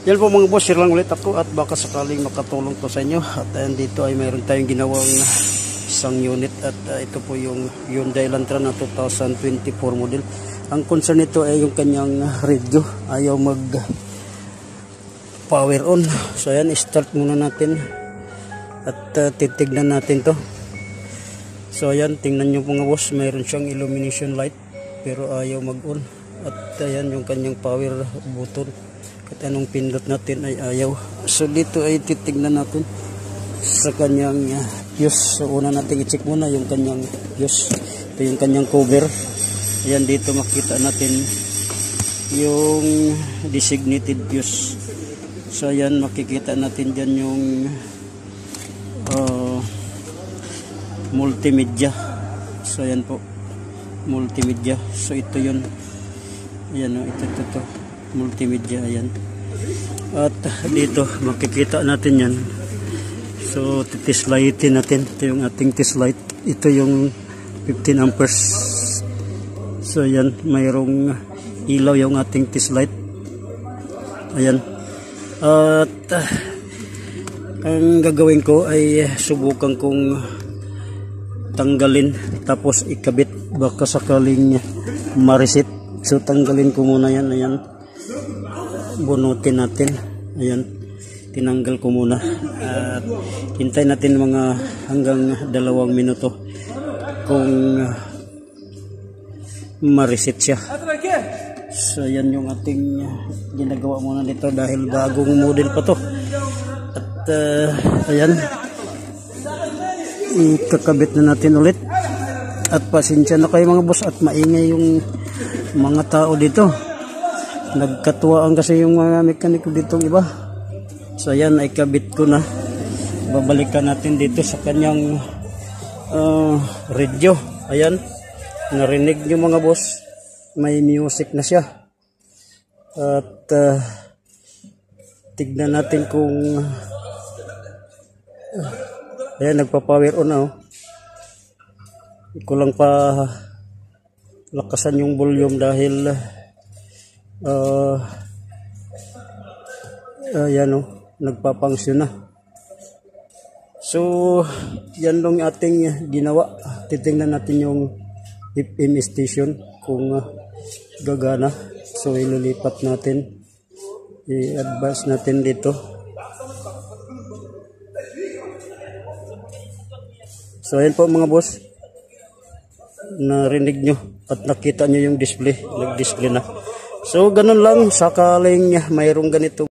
Yan po mga boss, share lang ulit ako at baka sakaling makatulong to sa inyo. At dito ay mayroon tayong ginawang isang unit at ito po yung Hyundai Elantra na 2024 model. Ang concern nito ay yung kanyang radio, ayaw mag power on. So ayan, start muna natin at titignan natin to. So ayan, tingnan nyo mga boss, mayroon siyang illumination light pero ayaw mag on. At ayan yung kanyang power button, at anong pindot natin ay ayaw. So dito ay titignan natin sa kanyang fuse. So una natin i-check muna yung kanyang fuse. Ito yung kanyang cover. Ayan, dito makita natin yung designated fuse. So ayan, makikita natin dyan yung multimedia. So ayan po, multimedia. So ito yun. Ayan o, ito multimedia, ayan. At dito makikita natin yan. So titislightin natin. Ito yung ating test light. Ito yung 15 amperes. So ayan, mayroong ilaw yung ating test light. Ayan. At ang gagawin ko ay subukan kong tanggalin tapos ikabit, baka sakaling ma-reset. So tanggalin ko muna yan. Ayan, bunutin natin. Ayan, tinanggal ko muna at hintay natin mga hanggang 2 minuto kung ma-reset siya. So ayan yung ating ginagawa muna nito dahil bagong model pa to. At ayan, ikakabit na natin ulit. At pasensya na kayo mga boss at maingay yung mga tao dito. Nagkatuwaan kasi yung mga mekaniko dito iba. So ayan, ay kabit ko na. Babalikan natin dito sa kanyang radio. Ayan, narinig nyo mga boss, may music na siya. At tignan natin kung ayan, nagpa-power on na oh. Ko lang pa lakasan yung volume dahil ayan oh, nagpapangsyon na. So yan lang ating ginawa. Titingnan natin yung FM station kung gagana. So ililipat natin, i-advance natin dito. So ayan po mga boss, narinig nyo at nakita nyo yung display, nag-display na. So ganun lang, sakaling mayroong ganito